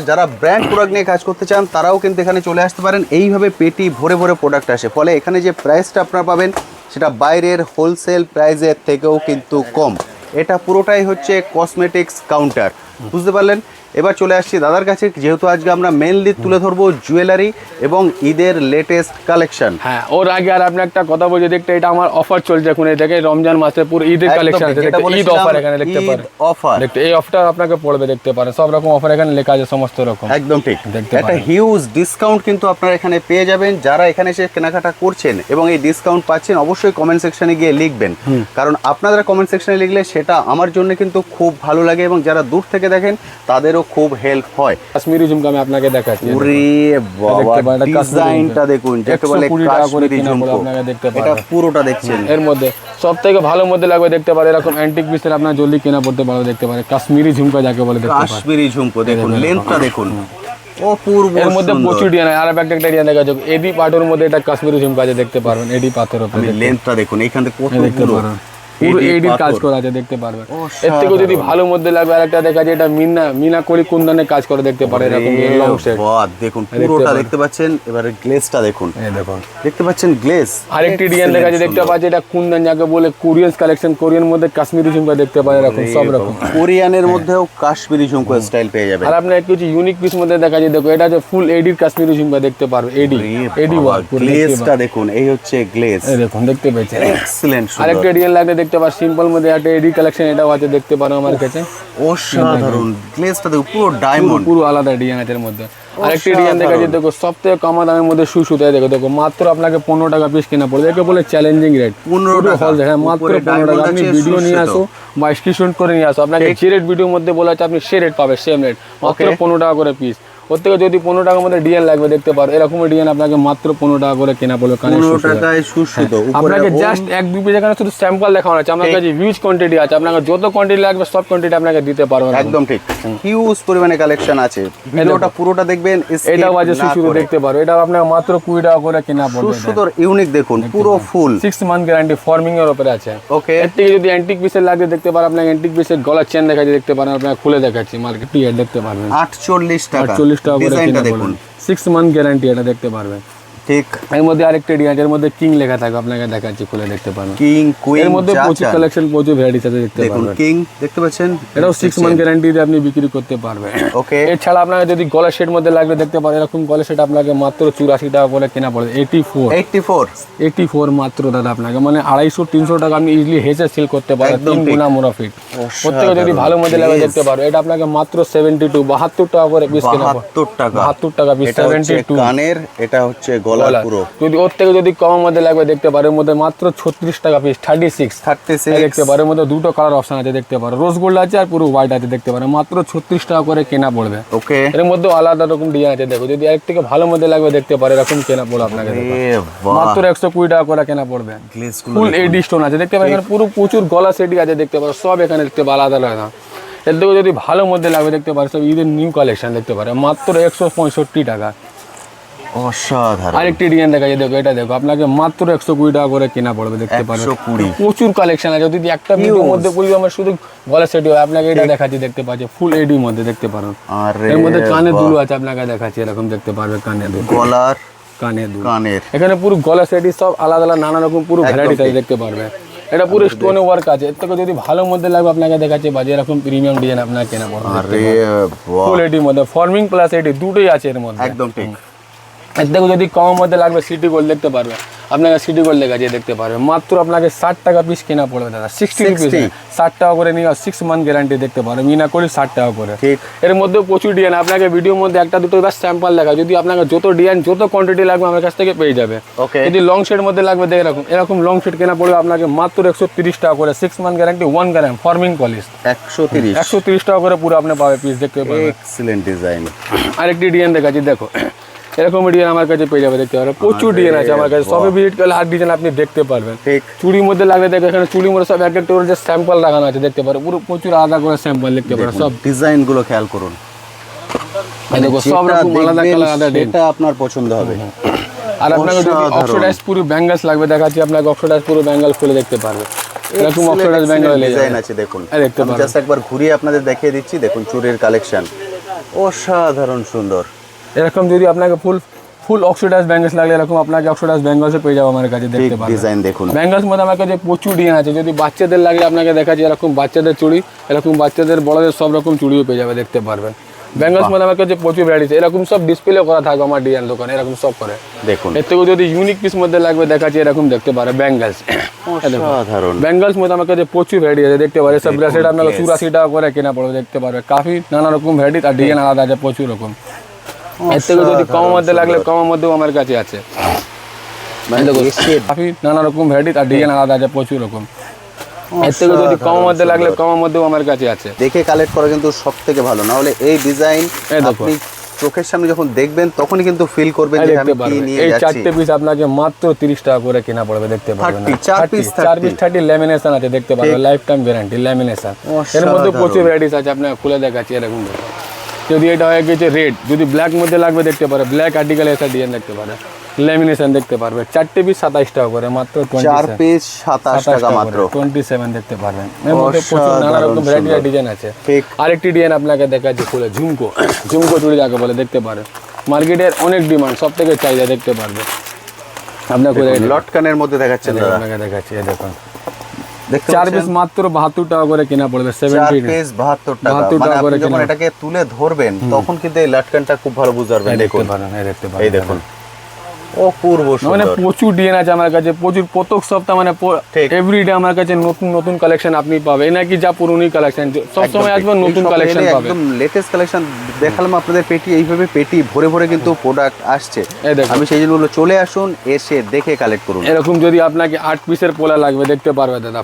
যারা ব্র্যান্ড প্রোডাক্ট নিয়ে কাজ করতে চান তারাও কিন্তু এখানে চলে আসতে পারেন। এইভাবে পেটি ভরে ভরে প্রোডাক্ট আসে, ফলে এখানে যে প্রাইসটা আপনারা পাবেন সেটা বাইরের হোলসেল প্রাইসের থেকেও কিন্তু কম। এটা পুরোটাই হচ্ছে কসমেটিক্স কাউন্টার, বুঝতে পারলেন। এবার চলে আসছি দাদার কাছে, যেহেতু আজকে আমরা মেনলি তুলে ধরবো জুয়েলারি এবং ঈদের লেটেস্ট কালেকশন। হ্যাঁ, ওর আগে আর আপনি একটা কথা বলছি, দেখতে এটা আমার অফার চলছে এখন, এই দেখে রমজান মাসে পুরো ঈদের কালেকশন আছে, দেখতে ঈদ অফার এখানে দেখতে পারেন। অফার দেখতে এই অফারটা আপনাকে পড়বে দেখতে পারেন, সব রকম অফার এখানে লেখা আছে সমস্ত রকম। একদম ঠিক, দেখতে একটা পারেন। হিউজ ডিসকাউন্ট কিন্তু আপনারা এখানে পেয়ে যাবেন। যারা এখানে এসে কেনাকাটা করছেন এবং এই ডিসকাউন্ট পাচ্ছেন, অবশ্যই কমেন্ট সেকশনে গিয়ে লিখবেন, কারণ আপনারা কমেন্ট সেকশনে লিখলে সেটা আমার জন্য কিন্তু খুব ভালো লাগে এবং যারা দূর থেকে দেখেন তাদেরও খুব হেল্প হয়। কাশ্মীরি ঝুমকা আমি আপনাকে দেখাচ্ছি। ওরে বাবা, দেখতে পারেন, এটা ডিজাইনটা দেখুন, যাকে বলে 120 টাকা করে কাশ্মীরি কিনা পড়ে ঝুমকো। আপনাকে দেখতে এটা পারবেন। পুরোটা দেখছেন, এর মধ্যে সব থেকে ভালো মধ্যে লাগবে দেখতে পারে, এরকম অ্যান্টিক পিসের আপনার জলদি কেনা পড়তে পারবে দেখতে পারে, কাশ্মীরি ঝুমকা যাকে বলে দেখতে পারে। কাশ্মীরি ঝুমকো দেখুন, লেন্থটা দেখুন, অপূর্ব এর মধ্যে সুন্দর। প্রচুর ডিজাইন, আর একটা ডিজাইন দেখা যাবে এডি পাথরের মধ্যে, এটা কাশ্মীরি ঝুমকা আছে দেখতে পারবেন, এডি পাথর উপরে আমি লেন্থটা দেখুন, এইখান থেকে কত দেখতে পুরো পারবেন, পুরো এডির কাজ করা আছে দেখতে পারবেন। এর থেকে যদি ভালো মধ্যে লাগবে আরেকটা দেখা যায়, এটা মিনা করি কুন্দনের কাজ করে দেখতে পারে, এরকম লং সেট দেখুন পুরোটা দেখতে পাচ্ছেন। এবারে গ্লেজটা দেখুন, এই দেখুন। দেখতে পাচ্ছেন গ্লেজ। আরেকটি ডিজাইন দেখা যায় দেখতে পাচ্ছি, এটা কুন্দন যাকে বলে, কোরিয়ান কালেকশন, কোরিয়ান মধ্যে কাশ্মীরি ঝুমকা দেখতে পারে, এরকম সব রকম। কোরিয়ানের মধ্যেও কাশ্মীরি ঝুমকো স্টাইল পেয়ে যাবেন। আর আপনার কিছু ইউনিক পিস মধ্যে দেখা যায়, দেখো এটা হচ্ছে ফুল এডির কাশ্মীরি ঝুমকা দেখতে পারবে, এডি ওয়ার্ক পুরো দেখতে গ্লেজটা পারবেন। দেখুন, এই হচ্ছে গ্লেজ, এই দেখুন দেখতে পেয়েছেন। এক্সিলেন্ট সুন্দর, আরেকটা ডিজাইন লাগলে দেখতে পার, সিম্পল মধ্যে একটা এডি কালেকশন এটাও আছে দেখতে পারো আমার কাছে, অসাধারণ গ্লেজটা দেখুন, পুরো ডায়মন্ড। পুরো আলাদা ডিজাইন আছে এর মধ্যে। আরেকটি ডিজাইন দেখা যায়, দেখো সব থেকে কম দামের মধ্যে সুতা, দেখো মাত্র আপনাকে 15 টাকা পিস কেনা পড়বে, একে বলে চ্যালেঞ্জিং রেট। 15 টাকা, হ্যাঁ মাত্র উপরে 15 টাকা। diamond আপনি আছে, ভিডিও নিয়ে সুস্থ। আসো বা স্ক্রিনশট করে নিয়ে আসো, আপনাকে যে রেট ভিডিওর মধ্যে বলা আছে আপনি সে রেট পাবে, সেম রেট, মাত্র 15 টাকা করে পিস। ওর থেকে যদি 15 টাকার মধ্যে ডিজাইন লাগবে দেখতে পারো, এরকম ডিজাইন আপনাকে মাত্র 15 টাকা করে কেনা পড়বে। 15 টাকায় সুস্থ। আপনাকে জাস্ট এক দু পিস এখানে শুধু স্যাম্পল দেখানো আছে, আমার কাছে হিউজ কোয়ান্টিটি আছে, আপনাকে যত কোয়ান্টিটি লাগবে সব কোয়ান্টিটি আপনাকে দিতে পারবো। একদম ঠিক, হিউজ পরিমাণে কালেকশন আছে। ভিডিওটা পুরোটা দেখবেন, এটাও আছে সুসুতো দেখতে পারো, এটাও আপনাকে মাত্র 20 টাকা করে কেনা পড়বে। সুন্দর ইউনিক দেখুন, পুরো ফুল 6 মান্থ গ্যারান্টি, ফর্মিং এর উপরে আছে। ওকে, এর থেকে যদি অ্যান্টিক পিসের লাগে দেখতে পারেন, আপনাকে অ্যান্টিক পিসের গলার চেন দেখাচ্ছি দেখতে পারেন, আপনাকে খুলে দেখাচ্ছি মার্কেট দেখতে পারবেন, 48 টাকা 48 টাকা করে ডিজাইনটা কেনা দেখুন, পড়বে। 6 মান্থ গ্যারান্টি এটা দেখতে পারবেন। ঠিক, এর মধ্যে আরেকটা ডিজাইন, এর মধ্যে কিং লেখা থাকে, আপনাকে দেখাচ্ছি খুলে দেখতে পারেন। কিং কুইন এর মধ্যে প্রচুর কালেকশন, প্রচুর ভ্যারাইটিস আছে দেখতে দেখুন, পারবেন। কিং দেখতে পাচ্ছেন, এটাও 6 মান্থ গ্যারান্টি দিয়ে আপনি বিক্রি করতে পারবেন। ওকে, এছাড়া আপনাকে যদি গলা সেট মধ্যে লাগবে দেখতে পারেন, এরকম গলা সেট আপনাকে মাত্র 84 টাকা করে কেনা পড়বে। 84 মাত্র দাদা, আপনাকে মানে 250-300 টাকা আপনি ইজিলি হেসে সেল করতে পারেন, একদম 3 ঠিক। গুণা মুনাফিট। প্রত্যেকে যদি ভালো মধ্যে লাগে দেখতে পারো, এটা আপনাকে মাত্র 72 টাকা করে পিস কেনা পড়বে। 72 টাকা, 72 টাকা পিস, এটা হচ্ছে 72 কানের, এটা হচ্ছে গলার পুরো। যদি ওর থেকে যদি কম মধ্যে লাগবে দেখতে পারো, এর মধ্যে মাত্র 36 টাকা পিস, 36 দেখতে পারো। এর মধ্যে দুটো কালার অপশন আছে দেখতে পারো, রোজ গোল্ড আছে আর পুরো হোয়াইট আছে দেখতে পারো, মাত্র 36 টাকা করে কেনা পড়বে। ওকে, এর মধ্যে আলাদা রকম ডিজাইন আছে, দেখো যদি এক থেকে ভালো মধ্যে লাগবে দেখতে পারো, এরকম কেনা পড়বে আপনাকে দেখো। মাত্র 120 টাকা করে কেনা পড়বে। ফুল এডি স্টোন আছে দেখতে পারো, এখানে পুরো প্রচুর গলা সেটই আছে দেখতে পারো, সব এখানে দেখতে পারো আলাদা আলাদা। এর থেকে যদি ভালো মধ্যে লাগবে দেখতে পারো, সব ঈদের নিউ কালেকশন দেখতে পারো, মাত্র 165 টাকা। অসাধারণ। আরেকটি ডিজাইন দেখা যায়, দেখো এটা দেখো, আপনাকে মাত্র 120 টাকা করে কেনা পড়বে, দেখতে পারবেন 120 প্রচুর কালেকশন আছে। যদি একটা ভিডিওর মধ্যে পড়ি আমার শুধু গলা সেট হয়, আপনাকে এটা দেখাচ্ছি, দেখতে পাচ্ছি ফুল এডির মধ্যে দেখতে পারেন। আরে এর মধ্যে কানে দুল আছে, আপনাকে দেখাচ্ছি, এরকম দেখতে পারবে কানে দুল, গলার কানে দুল, কানের এখানে পুরো গলা সেটই সব আলাদা আলাদা নানা রকম পুরো ভ্যারাইটি আছে, দেখতে পারবে। এটা পুরো স্টোনে ওয়ার্ক আছে। এর থেকে যদি ভালো মধ্যে লাগবে আপনাকে দেখাচ্ছি, বাজে এরকম প্রিমিয়াম ডিজাইন আপনাকে কেনা পড়বে, আরে বাহ, ফুল এডির মধ্যে ফর্মিং প্লাস এডি দুটোই আছে এর মধ্যে। একদম ঠিক। এর থেকে যদি কম মধ্যে লাগবে সিটি গোল্ড দেখতে পারবে, আপনাকে সিটি গোল্ড লেখা আছে দেখতে পারবে, মাত্র আপনাকে 60 টাকা পিস কেনা পড়বে দাদা, 60 রুপিস, 60 টাকা করে নিয়ে 6 মান্থ গ্যারান্টি দেখতে পারবে, মিনা করি 60 টাকা করে। ঠিক। এর মধ্যে প্রচুর ডিজাইন, আপনাকে ভিডিওর মধ্যে একটা দুটো বাস স্যাম্পল দেখা, যদি আপনাকে যত ডিজাইন যত কোয়ান্টিটি লাগবে আমার কাছ থেকে পেয়ে যাবে। ওকে, যদি লং শেড মধ্যে লাগবে দেখে এরকম এরকম লং শেড কেনা পড়বে আপনাকে মাত্র 130 টাকা করে, 6 মান্থ গ্যারান্টি 1 গ্রাম ফর্মিং পলিশ, 130 টাকা করে পুরো আপনি পাবে পিস, দেখতে পাবেন। Excellent design. আরেকটি ডিজাইন দেখাচ্ছি, দেখো এরকম ডিজাইন আমার কাছে পেয়ে যাবে, দেখতে পারবেন প্রচুর ডিজাইন আছে আমার কাছে, সবে ভিজিট করলে হার ডিজাইন আপনি দেখতে পারবেন। ঠিক। চুড়ির মধ্যে লাগবে দেখো, এখানে চুড়ির মধ্যে সব এক একটা করে যে স্যাম্পল লাগানো আছে দেখতে পারো, পুরো প্রচুর আলাদা করে স্যাম্পল দেখতে পারো, সব ডিজাইন গুলো খেয়াল করুন, দেখো সব রকম আলাদা কালার আলাদা ডিজাইন। এটা আপনার পছন্দ হবে। আর আপনাকে যদি অক্সিডাইজ পুরো ব্যাঙ্গলস লাগবে দেখাচ্ছি, আপনাকে অক্সিডাইজ পুরো ব্যাঙ্গল খুলে দেখতে পারবে, এরকম অক্সিডাইজ ব্যাঙ্গল ডিজাইন আছে দেখুন, দেখতে আমি পারবেন। জাস্ট একবার ঘুরিয়ে আপনাদের দেখিয়ে দিচ্ছি, দেখুন চুড়ির কালেকশন অসাধারণ সুন্দর। এরকম যদি আপনাকে ফুল অক্সিডাইজ ব্যাঙ্গলস লাগলে এরকম আপনাকে অক্সিডাইজ ব্যাঙ্গলসে পেয়ে যাবে আমার কাছে, দেখতে পারবেন। ডিজাইন দেখুন, ব্যাঙ্গলস মধ্যে আমার কাছে প্রচুর ডিজাইন আছে। যদি বাচ্চাদের লাগলে আপনাকে দেখাচ্ছি, এরকম বাচ্চাদের চুড়ি, এরকম বাচ্চাদের বড়দের সব রকম চুড়িও পেয়ে যাবে, দেখতে পারবেন। ব্যাঙ্গলস মধ্যে আমার কাছে প্রচুর ভ্যারাইটি, এরকম সব ডিসপ্লে করা থাকবে আমার ডিজাইন দোকানে, এরকম সব করে দেখুন। এর থেকে যদি ইউনিক পিস মধ্যে লাগবে দেখাচ্ছি, এরকম দেখতে পারে ব্যাঙ্গলস, অসাধারণ। ব্যাঙ্গলস মধ্যে আমার কাছে প্রচুর ভ্যারাইটি আছে, দেখতে পারে। সব ব্রাসলেট আপনাকে 84 টাকা করে কেনা পড়বে, দেখতে পারবে। কাফি নানা রকম ভ্যারাইটি আর ডিজাইন আলাদা আছে প্রচুর রকম। এর থেকে যদি কম মধ্যে লাগলে কম মধ্যেও আমার কাছে আছে, কাফি নানা রকম ভ্যারাইটি আর ডিজাইন আলাদা আছে প্রচুর রকম। এর থেকে যদি কম মধ্যে লাগলে কম মধ্যেও আমার কাছে আছে। দেখে কালেক্ট করা কিন্তু সব থেকে ভালো, না হলে এই ডিজাইন আপনি চোখের সামনে যখন দেখবেন তখনই কিন্তু ফিল করবেন যে আমি কি নিয়ে এই যাচ্ছি। চারটে পিস আপনাকে মাত্র 30 টাকা করে কেনা পড়বে, দেখতে পারবেন। 4 পিস 30 ল্যামিনেশন আছে, দেখতে পারবেন, লাইফ টাইম গ্যারান্টি ল্যামিনেশন। এর মধ্যে প্রচুর ভ্যারাইটিস আছে, আপনাকে খুলে দেখাচ্ছি, এরকম দেখুন। যদি এটা হয়ে গেছে রেড, যদি ব্ল্যাক মধ্যে লাগবে দেখতে পারে, ব্ল্যাক আর্টিকেল এসে ডিজাইন দেখতে পারে, ল্যামিনেশন দেখতে পারবে। 4 পিস 27 টাকা করে, মাত্র 4 পিস 27 টাকা মাত্র, 27 দেখতে পারবেন। এর মধ্যে প্রচুর নানা রকম ভ্যারাইটি আর ডিজাইন আছে। ঠিক। আরেকটি ডিজাইন আপনাকে দেখাচ্ছি খুলে, ঝুমকো, ঝুমকো চুড়ি যাকে বলে, দেখতে পারে। মার্কেটের অনেক ডিমান্ড, সব থেকে চাহিদা, দেখতে পারবে। আপনাকে লটকানের মধ্যে দেখাচ্ছেন দাদা, আপনাকে দেখাচ্ছি, এই দেখুন দেখতে 4 পিস মাত্র 72 টাকা করে কেনা পড়বে, 4 পিস 72 টাকা। 72 মানে টাকা করে আপনি যখন কেনা। এটাকে তুলে ধরবেন তখন কিন্তু এই লটকানটা খুব ভালো বুঝতে পারবেন। দেখুন, দেখতে পারেন, দেখতে পারেন, এই দেখুন অপূর্ব মানে সুন্দর। প্রচুর ডিজাইন আছে আমার কাছে, প্রচুর প্রত্যেক সপ্তাহ মানে ঠিক। এভরিডে আমার কাছে নতুন নতুন কালেকশন আপনি পাবে, এই নাকি যা পুরনো কালেকশন, সব সময় আসবে নতুন কালেকশন পাবে। একদম লেটেস্ট কালেকশন দেখালাম আপনাদের, পেটি এইভাবে পেটি ভরে ভরে কিন্তু প্রোডাক্ট আসছে। এই দেখুন। আমি সেই জন্য বলবো চলে আসুন, এসে দেখে কালেক্ট করুন। এরকম যদি আপনাকে 8 পিসের পোলা লাগবে, দেখতে পারবে দাদা,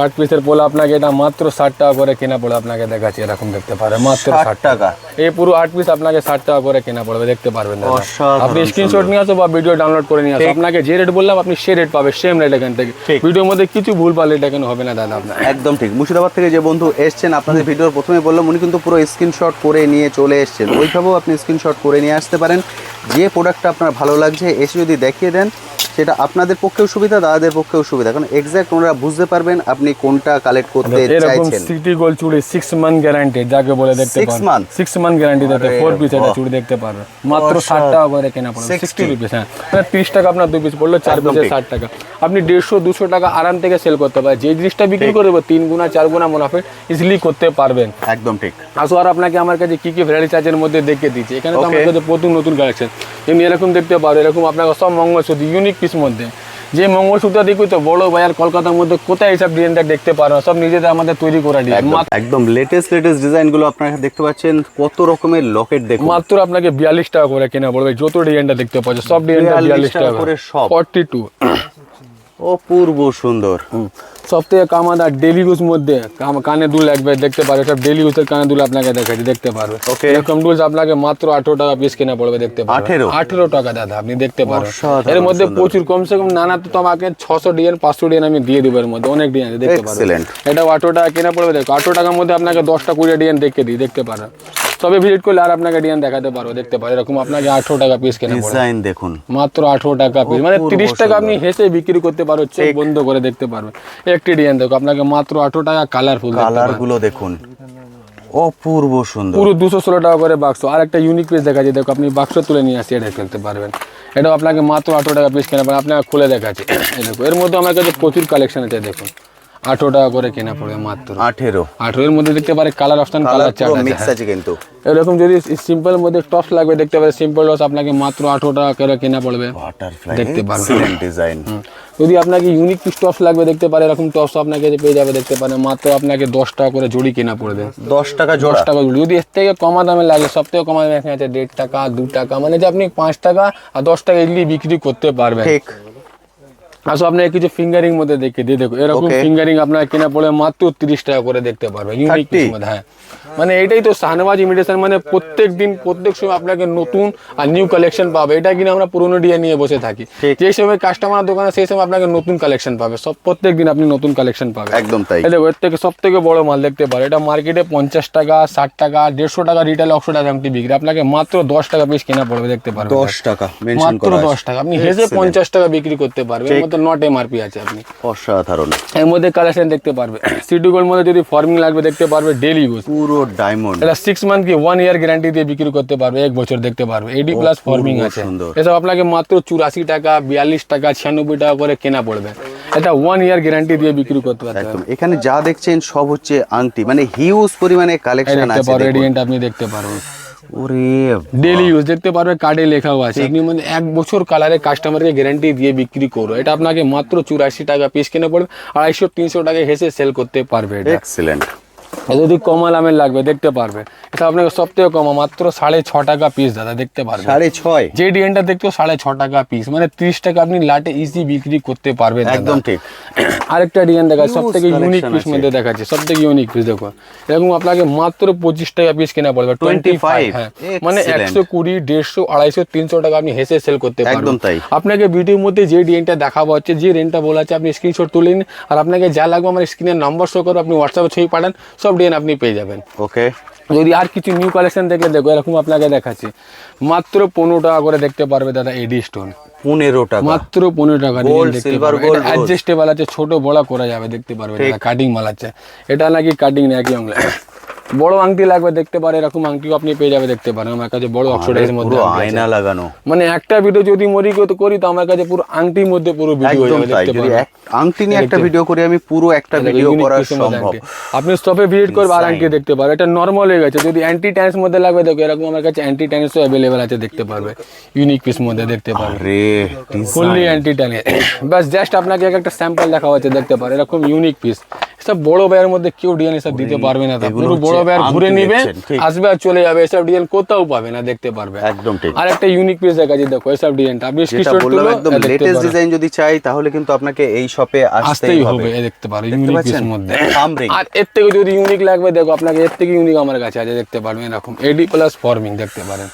8 পিসের পোলা আপনাকে এটা মাত্র 60 টাকা করে কেনা পড়বে, আপনাকে দেখাচ্ছি, এরকম দেখতে পারে, মাত্র 60 টাকা। এই পুরো 8 পিস আপনাকে 60 টাকা করে কেনা পড়বে, দেখতে পারবেন দাদা। অসাধারণ আপনি স্ক্রিনশট নিয়ে আসো বা ভিডিও ডাউনলোড করে নিয়ে আসো, আপনাকে যে রেট বললাম আপনি সে রেট পাবে, সেম রেট এখান থেকে। ভিডিওর মধ্যে কিছু ভুল পারলে এটা কেন হবে না দাদা আপনার। একদম ঠিক। মুর্শিদাবাদ থেকে যে বন্ধু এসছেন, আপনাদের ভিডিওর প্রথমে বললাম উনি কিন্তু পুরো স্ক্রিনশট করে নিয়ে চলে এসছেন, ওইভাবেও আপনি স্ক্রিনশট করে নিয়ে আসতে পারেন। যে প্রোডাক্টটা আপনার ভালো লাগছে এসে যদি দেখিয়ে দেন, সেটা আপনাদের পক্ষেও সুবিধা, দাদাদের পক্ষেও সুবিধা, কারণ এক্স্যাক্ট ওনারা বুঝতে পারবেন আপনি কোনটা কালেক্ট করতে এরকম চাইছেন। সিটি গোল্ড চুড়ি 6 মান্থ গ্যারান্টি যাকে বলে, দেখতে 6 পারেন, month? 6 মান্থ গ্যারান্টি দেখতে, 4 পিস এটা চুড়ি দেখতে পারবে, মাত্র 60 টাকা করে কেনা পড়বে, 60 রুপিস। হ্যাঁ, মানে 30 টাকা আপনার 2 পিস পড়লো, 4 পিসে 60 টাকা। আপনি 150-200 টাকা আরাম থেকে সেল করতে পারেন। যে জিনিসটা বিক্রি করবে 3 গুণা 4 গুণা মুনাফা ইজিলি করতে পারবেন। একদম ঠিক। আসো আর আপনাকে আমার কাছে কি কি ভ্যারাইটি চার্জের মধ্যে দেখে দিচ্ছি। এখানে তো আমার কাছে প্রচুর নতুন কালেকশন, এমনি এরকম দেখতে পারো, এরকম আপনাকে সব মঙ্গলসূত্র ইউনিক পিস মধ্যে। যে মঙ্গলসূত্র দেখি তো বড় বাজার কলকাতার মধ্যে কোথায় এইসব ডিজাইনটা দেখতে পারো, সব নিজেদের আমাদের তৈরি করা ডিজাইন। একদম লেটেস্ট ডিজাইনগুলো আপনারা দেখতে পাচ্ছেন, কত রকমের লকেট দেখুন। মাত্র আপনাকে 42 টাকা করে কেনা পড়বে, যত ডিজাইনটা দেখতে পাচ্ছ সব ডিজাইনটা 42 টাকা করে, সব 42। অপূর্ব সুন্দর। সব থেকে কামাদার ডেলি ইউজ মধ্যে কানে দুল একবার দেখতে পারবে, সব ডেলি ইউজের কানে দুল আপনাকে দেখাচ্ছি, দেখতে পারবে। এরকম ডুলস আপনাকে মাত্র 18 টাকা পিস কেনা পড়বে, দেখতে পারবে। 18 টাকা দাদা আপনি দেখতে পারবেন। এর মধ্যে প্রচুর কমসে কম নানা তো তোমাকে 600 ডিজাইন 500 ডিজাইন আমি দিয়ে দেবো, এর মধ্যে অনেক ডিজাইন দেখতে পারবেন। এটা 18 টাকা কেনা পড়বে, দেখো 18 টাকার মধ্যে আপনাকে 10টা 20 ডিজাইন দেখে দিই, দেখতে পারেন। তবে ভিজিট করলে আর আপনাকে ডিজাইন দেখাতে পারবো, দেখতে পারো এরকম আপনাকে 18 টাকা পিস কেনা পড়বে, ডিজাইন দেখুন মাত্র 18 টাকা পিস, মানে অপূর্ব 30 টাকা আপনি সুন্দর। হেসে বিক্রি করতে পারো, চোখ বন্ধ করে দেখতে পারবেন। একটি ডিজাইন দেখো আপনাকে মাত্র 18 টাকা, কালারফুল কালার গুলো দেখুন অপূর্ব সুন্দর। পুরো 216 টাকা করে বাক্স। আর একটা ইউনিক পিস দেখাচ্ছি, দেখো আপনি বাক্স তুলে নিয়ে আসি এটা ফেলতে পারবেন, এটাও আপনাকে মাত্র 18 টাকা পিস কেনা পড়বে। আপনাকে খুলে দেখাচ্ছি, এই দেখো এর মধ্যে আমার কাছে প্রচুর কালেকশন আছে, দেখুন 18 টাকা করে কেনা পড়বে মাত্র 18 এর মধ্যে দেখতে পারে কালার অপশন, কালার চার্ট আছে। মিক্স আছে কিন্তু এরকম যদি সিম্পল মধ্যে টপস লাগবে দেখতে পারে, সিম্পল টপস আপনাকে মাত্র 18 টাকা করে কেনা পড়বে, বাটারফ্লাই দেখতে পারবেন। Excellent design. যদি আপনাকে ইউনিক পিস টপস লাগবে দেখতে পারে, এরকম টপস আপনাকে পেয়ে যাবে দেখতে পারে, মাত্র আপনাকে 10 টাকা করে জোড়ি কেনা পড়বে, 10 টাকা 10 জোড়া। টাকা জোড়ি। যদি এর থেকে কমা দামে লাগে, সব থেকে কমা দামে এখানে আছে 1.5 টাকা 2 টাকা, মানে যে আপনি 5 টাকা আর 10 টাকা এগুলি বিক্রি করতে পারবেন। ঠিক আসো আপনাকে কিছু ফিঙ্গারিং মধ্যে দেখে দিয়ে দেখো, এরকম Okay. ফিঙ্গারিং আপনার কেনা পড়ে মাত্র 30 টাকা করে দেখতে পারবে, ইউনিক 30? পিস মধ্যে। হ্যাঁ, মানে এটাই তো শাহনওয়াজ ইমিটেশন, মানে প্রত্যেক দিন প্রত্যেক সময় আপনাকে নতুন আর নিউ কালেকশন পাবে। এটা কিনা আমরা পুরোনো ডিজাইন নিয়ে বসে থাকি, ঠিক। যে সময় কাস্টমার দোকানে সেই সময় আপনাকে নতুন কালেকশন পাবে, সব প্রত্যেক দিন আপনি নতুন কালেকশন পাবে। একদম তাই। এই দেখো এর থেকে সব থেকে বড় মাল দেখতে পারো, এটা মার্কেটে 50 টাকা 60 টাকা 150 টাকা রিটেল, 100 টাকা এমটি বিক্রি, আপনাকে মাত্র 10 টাকা পিস কেনা পড়বে দেখতে পারবেন। 10 টাকা মেনশন মাত্র করা 10 টাকা আপনি হেসে 50 টাকা বিক্রি করতে পারবেন, এর মধ্যে নট এমআরপি আছে আপনি। অসাধারণ এর মধ্যে কালেকশন দেখতে পারবে, সিটি গোল্ড মধ্যে যদি ফর্মিং লাগবে দেখতে পারবে, ডেলি ইউজ, পুরো ডায়মন্ড। এটা 6 মান্থ কি 1 ইয়ার গ্যারান্টি দিয়ে বিক্রি করতে পারবে, 1 বছর দেখতে পারবে, 80 প্লাস ফর্মিং আছে। সুন্দর। এসব আপনাকে মাত্র 84 টাকা 42 টাকা 96 টাকা করে কেনা পড়বে, এটা 1 ইয়ার গ্যারান্টি দিয়ে বিক্রি করতে পারবে। একদম এখানে যা দেখছেন সব হচ্ছে আংটি, মানে হিউজ পরিমাণে কালেকশন দেখতে আছে পারো, দেখুন। রেডিয়েন্ট আপনি দেখতে পারবেন, ওরে ডেলি ইউজ দেখতে পারবে, কার্ডে লেখাও আছে, আপনি মানে 1 বছর কালারে কাস্টমারকে গ্যারান্টি দিয়ে বিক্রি করো, এটা আপনাকে মাত্র 84 টাকা পিস কিনে পড়বে, 250-300 টাকা হেসে সেল করতে পারবে এটা। এক্সিলেন্ট। যদি কমা দামের লাগবে দেখতে পারবে, এটা আপনাকে সব থেকে কমা মাত্র 6.5 টাকা পিস দাদা দেখতে পারবে। 6.5 যে ডিজাইনটা দেখতো 6.5 টাকা পিস, মানে 30 টাকা আপনি লাটে ইজি বিক্রি করতে পারবেন দাদা। একদম ঠিক। আরেকটা ডিজাইন দেখাচ্ছি, সব থেকে Huge ইউনিক collection পিস আছে। মধ্যে দেখাচ্ছি, সব থেকে ইউনিক পিস দেখো, এরকম আপনাকে মাত্র 25 টাকা পিস কেনা পড়বে, 25। হ্যাঁ, মানে Excellent. 120, 150, 250, 300 টাকা আপনি হেসে সেল করতে পারবেন। একদম তাই। আপনাকে ভিডিওর মধ্যে যে ডিজাইনটা দেখাবো হচ্ছে, যে রেঞ্জটা বলা আছে আপনি স্ক্রিনশট তুলে নিন, আর আপনাকে যা লাগবে আমার স্ক্রিনের নাম্বার শো করো, আপনি হোয়াটসঅ্যাপে ছবি পাঠান, সব ডিজাইন আপনি পেয়ে যাবেন। ওকে যদি আর কিছু নিউ কালেকশন দেখলে দেখো, এরকম আপনাকে দেখাচ্ছি, মাত্র 15 টাকা করে দেখতে পারবে দাদা, এডি স্টোন 15 টাকা। মাত্র 15 টাকা Gold, silver, gold, rose। Adjustable আছে, ছোট বড় করা যাবে দেখতে পারবে, কাটিং মাল আছে, এটা নাকি কাটিং না একই অংলা। বড় আংটি লাগবে দেখতে পারে, এরকম আংটিও আপনি পেয়ে যাবে দেখতে পারেন আমার কাছে, বড় অক্সিডাইজের মধ্যে পুরো আংটি আছে। আয়না লাগানো। মানে একটা ভিডিও যদি করি তো আমার কাছে পুরো আংটির মধ্যে পুরো ভিডিও হয়ে একদম যাবে তাই। দেখতে যদি পারবেন। আংটি নিয়ে একটা ভিডিও করি আমি, পুরো একটা ভিডিও Unique করা piece এর মধ্যে সম্ভব। আংটি। আপনি স্টপে ভিজিট করবে আর আংটি দেখতে পারবে, এটা নর্মাল হয়ে গেছে। যদি অ্যান্টি ট্যান্স মধ্যে লাগবে দেখো, এরকম আমার কাছে অ্যান্টি ট্যান্সও অ্যাভেলেবেল আছে দেখতে পারবে, ইউনিক পিস মধ্যে দেখতে পারবে, আরে ফুললি অ্যান্টি ট্যানিস। বাস জাস্ট আপনাকে একটা স্যাম্পল দেখা হচ্ছে দেখতে পারে, এরকম ইউনিক পিস। সব বড় ব্যাগের মধ্যে কেউ ডিজাইন এসব দিতে পারবে না, এগুলো পুরো বড় হচ্ছে ব্যাগ ঘুরে আংটি নিবে, দেখছেন, ঠিক। আসবে আর চলে যাবে, এসব ডিজাইন কোথাও পাবে না দেখতে পারবে। একদম ঠিক। আর একটা ইউনিক পিস দেখাচ্ছি দেখো, এসব ডিজাইনটা আপনি যেটা স্ক্রিনশট বললাম তুলো একদম দেখতে লেটেস্ট পারবেন। ডিজাইন যদি চাই তাহলে কিন্তু আপনাকে এই শপে আসতেই আসতেই হবে, হবে। এ দেখতে পারো দেখতে ইউনিক পাচ্ছেন? পিসের মধ্যে। থাম ring। আর এর থেকে যদি ইউনিক লাগবে দেখো, আপনাকে এর থেকে ইউনিক আমার কাছে আছে দেখতে পারবেন, এরকম 80 প্লাস ফর্মিং দেখতে পারেন।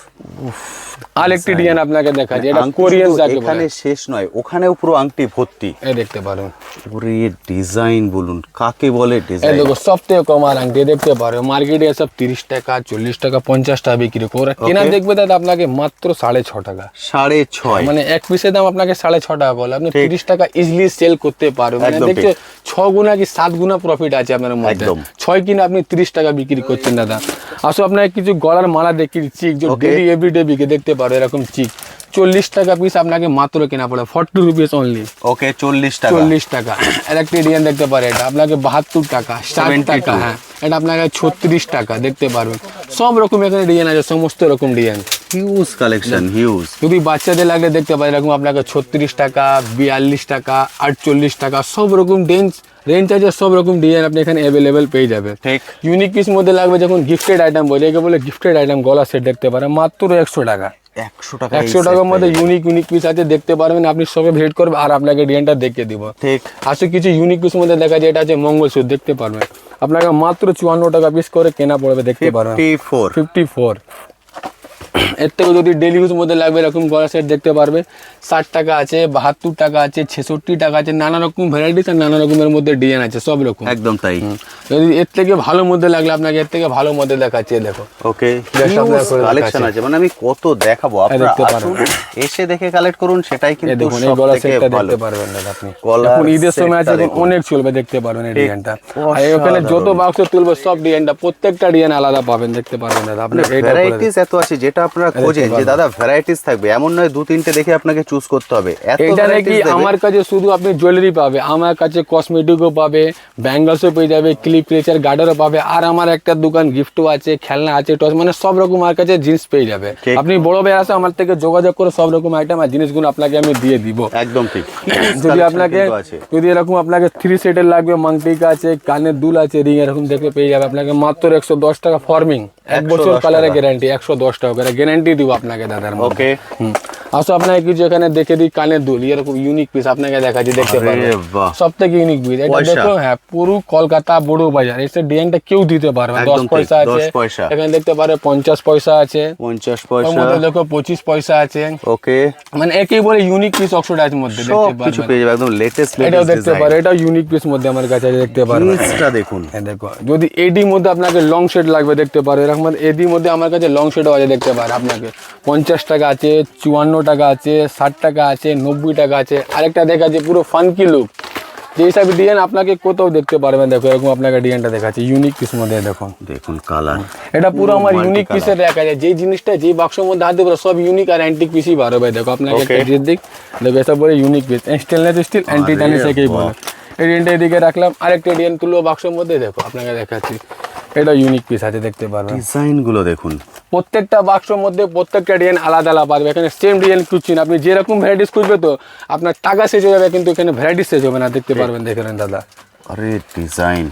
আর একটি ডিজাইন আপনাকে দেখাচ্ছি, এটা আংটি কোরিয়ান শুধু যাকে এখানে বলে, শেষ নয়, ওখানেও পুরো আংটি ভর্তি। এই দেখতে পারেন। পুরো ডিজাইন বলুন কাকে বলে এই ডিজাইন। দেখো সব থেকে কম আর আংটি দেখতে পারো, মার্কেটে সব 30 টাকা 40 টাকা 50 টাকা বিক্রি করে, কেনা দেখবে দাদা আপনাকে মাত্র 6.5 টাকা। 6.5 মানে এক পিসের দাম আপনাকে 6.5 টাকা বলে, আপনি 30 টাকা ইজিলি সেল করতে পারবেন। মানে একদম দেখছো 6 গুণা কি 7 গুণা প্রফিট আছে আপনার মধ্যে। একদম। 6 কিনে আপনি 30 টাকা বিক্রি করছেন দাদা। আসো আপনাকে কিছু গলার মালা দেখি, চিক যে Okay. ডেলি এভরিডে বিকে দেখতে পারো, এরকম চিক 40 টাকা পিস আপনাকে মাত্র কেনা পড়ে, 40 রুপিস অনলি। ওকে 40 টাকা। 40 টাকা। আর একটা ডিজাইন দেখতে পারে, এটা আপনাকে 72 টাকা 60 টাকা। হ্যাঁ, এটা আপনাকে 36 টাকা দেখতে পারবেন। সব রকম এখানে ডিজাইন আছে, সমস্ত রকম ডিজাইন। Huge collection, huge. যদি বাচ্চাদের লাগলে দেখতে পারেন, এরকম আপনাকে 36 টাকা 42 টাকা 48 টাকা, সব রকম রেঞ্জ আছে, সব রকম ডিজাইন আপনি এখানে অ্যাভেলেবেল পেয়ে যাবেন। ঠিক। ইউনিক পিস মধ্যে লাগবে যখন গিফটেড আইটেম বলে, একে বলে গিফটেড আইটেম, গলা সেট দেখতে পারেন মাত্র 100 টাকা। 100 টাকা। 100 টাকার মধ্যে ইউনিক পিস আছে দেখতে পারবেন, আপনি সবে ভিজিট করবেন আর আপনাকে ডিজাইনটা দেখিয়ে দিব। ঠিক। আসলে কিছু ইউনিক পিস মধ্যে দেখা যায়, এটা আছে মঙ্গলসূত্র দেখতে পারবেন, আপনাকে মাত্র 54 টাকা পিস করে কেনা পড়বে দেখতে পারবেন। 54। 54 এর থেকে যদি ডেলি ইউজ মধ্যে লাগবে এরকম গলা সেট দেখতে পারবে, 60 টাকা আছে, 72 টাকা আছে, 66 টাকা আছে, নানা রকম ভ্যারাইটিস আর নানা রকমের মধ্যে ডিজাইন আছে সব রকম। একদম তাই। যদি এর থেকে ভালো মধ্যে লাগলে আপনাকে এর থেকে ভালো মধ্যে দেখাচ্ছি, দেখো ওকে Just আপনার করে কালেকশন আছে, মানে আমি কত দেখাবো, আপনারা দেখতে আসুন এসে দেখে কালেক্ট করুন, সেটাই এই কিন্তু দেখুন এই সব গলা থেকে সেটটা ভালো। দেখতে পারবেন দাদা আপনি, গলার এখন ঈদের সময় আছে, সেটটা এখন দেখুন। অনেক চলবে, দেখতে পারবেন এই ডিজাইনটা। আর অসাধারণ। এখানে যত বাক্স তুলবে সব ডিজাইনটা, প্রত্যেকটা ডিজাইন আলাদা পাবেন, দেখতে পারবেন দাদা আপনি। এইটা করে ভ্যারাইটিস এত আছে, যেটা আপনারা খোঁজেন যে দাদা ভ্যারাইটিস থাকবে, এমন নয় 2-3টে দেখে আপনাকে চুজ করতে হবে, এত এটা নাকি ভ্যারাইটিস আমার কাছে শুধু আপনি জুয়েলারি পাবে, আমার কাছে কসমেটিকও পাবে, ব্যাঙ্গলসও পেয়ে যাবে, ক্লিপ প্রেচার গার্ডারও পাবে, আর আমার একটা দোকান গিফটও আছে, খেলনা আছে, টস, মানে সব রকম আমার কাছে জিনিস পেয়ে যাবে। ঠিক। আপনি বড় ভাই আসে আমার থেকে যোগাযোগ করে সব রকম আইটেম আর জিনিসগুলো আপনাকে আমি দিয়ে দিব। একদম ঠিক। যদি আপনাকে কিন্তু আছে। যদি এরকম আপনাকে 3 সেটের লাগবে, মাংটিকা আছে, কানের দুল আছে, রিং এরকম দেখে পেয়ে যাবে আপনাকে মাত্র 110 টাকা ফর্মিং, 1 বছর 110 কালারের টাকা। গ্যারান্টি, 110 টাকা করে গ্যারান্টি দিব আপনাকে দাদার মধ্যে। ওকে আসো আপনাকে কিছু এখানে দেখে দিই, কানের দুল এরকম ইউনিক পিস আপনাকে দেখাচ্ছি, দেখতে আরে পারবেন বাহ। সব থেকে ইউনিক পিস এটা পয়সা। দেখো। হ্যাঁ, পুরো কলকাতা বড় বাজার এসে ডিজাইনটা কেউ দিতে পারবে না। একদম 10 ঠিক, পয়সা আছে, 10 পয়সা। এখানে দেখতে পারবে 50 পয়সা আছে, 50 ওর পয়সা। মধ্যে দেখো 25 পয়সা আছে, ওকে মানে একেবারে ইউনিক পিস অক্সিডাইজের মধ্যে সব দেখতে কিছু পারবেন। পেয়ে যাবে, একদম লেটেস্ট এটাও দেখতে পারো, এটাও ইউনিক পিস মধ্যে আমার কাছে আছে, দেখতে পারবেন। জিনিসটা দেখুন। হ্যাঁ দেখো, যদি এডির মধ্যে আপনাকে লং শেড লাগবে দেখতে পারো, এরকম এডির মধ্যে আমার কাছে লং শেডও আছে, দেখতে পারো আপনাকে 50 টাকা আছে, 54 টাকা আছে, 60 টাকা আছে, 90 টাকা আছে। আরেকটা দেখাচ্ছে পুরো ফানকি লুক, যে হিসাবে ডিজাইন আপনাকে কোথাও দেখতে পারবেন। দেখো এরকম আপনাকে ডিজাইনটা দেখাচ্ছে ইউনিক পিস মধ্যে, দেখুন দেখুন কালার, এটা পুরো আমার multi ইউনিক colour। পিসের দেখা যায়, যে জিনিসটা যে বাক্সের মধ্যে হাত দেবো সব ইউনিক আর অ্যান্টিক পিসই বার হবে। দেখো আপনাকে একটা Okay. জিনিস দেখো এসব বলে unique piece, stainless steel anti tarnish একেই বলে। এই ডিজাইনটা এদিকে রাখলাম, আরেকটা ডিজাইন তুলবো বাক্সের মধ্যে, দেখো আপনাকে দেখাচ্ছি, এটা ইউনিক পিস আছে, দেখতে পারবেন। ডিজাইন গুলো দেখুন, প্রত্যেকটা বাক্সের মধ্যে প্রত্যেকটা ডিজাইন আলাদা আলাদা পারবে, এখানে সেম ডিজাইন খুঁজছেন আপনি, যেরকম ভ্যারাইটিস খুঁজবে তো আপনার টাকা শেষ হয়ে যাবে, কিন্তু এখানে ভ্যারাইটিস শেষ হবে না, দেখতে পারবেন। দেখে নেন দাদা, আরে ডিজাইন,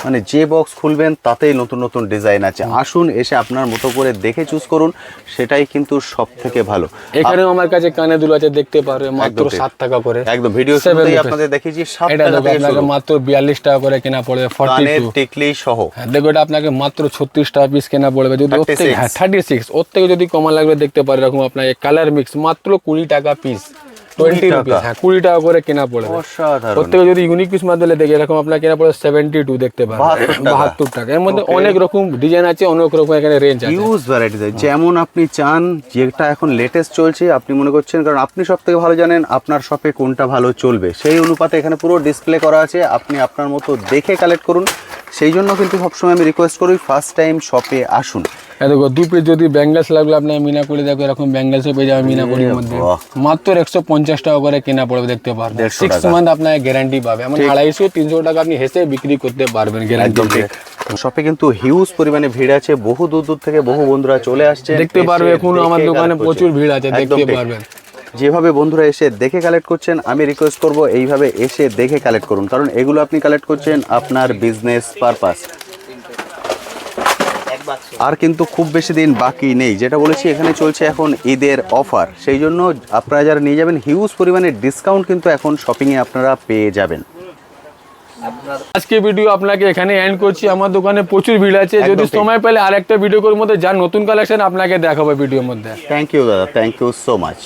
মানে যে বক্স খুলবেন তাতেই নতুন নতুন ডিজাইন আছে। আসুন এসে আপনার মতো করে দেখে চুজ করুন, সেটাই কিন্তু সব থেকে ভালো। এখানেও আমার কাছে কানে দুল আছে, দেখতে পারবে মাত্র 7 টাকা করে। একদম ভিডিও 7 শুরুতেই rupees। আপনাদের দেখিয়েছি 7 এটা টাকা দেখো থেকে আপনাকে শুরু, মাত্র 42 টাকা করে কেনা পড়বে, কানের 42। টিকলি সহ। হ্যাঁ দেখো, এটা আপনাকে মাত্র 36 টাকা পিস কেনা পড়বে। যদি ওর থেকে 36 36 ওর থেকে যদি কমা লাগবে দেখতে পারে, এরকম আপনাকে কালার মিক্স মাত্র 20 টাকা পিস, 20 টাকা। রুপিস, হ্যাঁ 20 টাকা করে কেনা পড়বে। অসাধারণ। ওর থেকে যদি ইউনিক পিস মাধ্যমে দেখে এরকম আপনাকে কেনা পড়বে 72, দেখতে পারেন 72 টাকা। এর মধ্যে অনেক রকম ডিজাইন আছে, অনেক রকম এখানে রেঞ্জ আছে। ইউজ ভ্যারাইটিস আছে, যেমন আপনি চান, যেটা এখন লেটেস্ট চলছে আপনি মনে করছেন, কারণ আপনি সব থেকে ভালো জানেন আপনার শপে কোনটা ভালো চলবে, সেই অনুপাতে এখানে পুরো ডিসপ্লে করা আছে, আপনি আপনার মতো দেখে কালেক্ট করুন। সেই জন্য কিন্তু সবসময় আমি রিকোয়েস্ট করি ফার্স্ট টাইম শপে আসুন। দেখো 2 পিস যদি ব্যাঙ্গলস লাগলে আপনার মিনাকুড়ি, দেখো এরকম ব্যাঙ্গলসও পেয়ে যাবে মিনাকুড়ির মধ্যে, বাহ। মাত্র 150 টাকা করে কেনা পড়বে, দেখতে পারবেন। 150 6 টাকা। মান্থ আপনার গ্যারান্টি পাবে, মানে 250-300 টাকা আপনি হেসে বিক্রি করতে পারবেন গ্যারান্টি। শপে কিন্তু হিউজ পরিমাণে ভিড় আছে, বহু দূর দূর থেকে বহু বন্ধুরা চলে আসছে, দেখতে পারবে, এখনো আমার দোকানে প্রচুর ভিড় আছে, দেখতে পারবেন। যেভাবে বন্ধুরা এসে দেখে কালেক্ট করছেন, আমি রিকোয়েস্ট করব এইভাবে এসে দেখে কালেক্ট করুন, কারণ এগুলো আপনি কালেক্ট করছেন আপনার বিজনেস পারপাস। আর কিন্তু খুব বেশি দিন বাকি নেই, যেটা বলেছি এখানে চলছে এখন ঈদের অফার, সেই জন্য আপনারা যারা নিয়ে যাবেন হিউজ পরিমাণে ডিসকাউন্ট কিন্তু এখন শপিংয়ে আপনারা পেয়ে যাবেন। আজকে ভিডিও আপনাকে এখানে এন্ড করছি, আমার দোকানে প্রচুর ভিড় আছে, একদম যদি ঠিক। সময় পেলে আরেকটা ভিডিও করার মধ্যে যার নতুন কালেকশন আপনাকে দেখাবো ভিডিওর মধ্যে। থ্যাংক ইউ দাদা, থ্যাংক ইউ সো মাচ।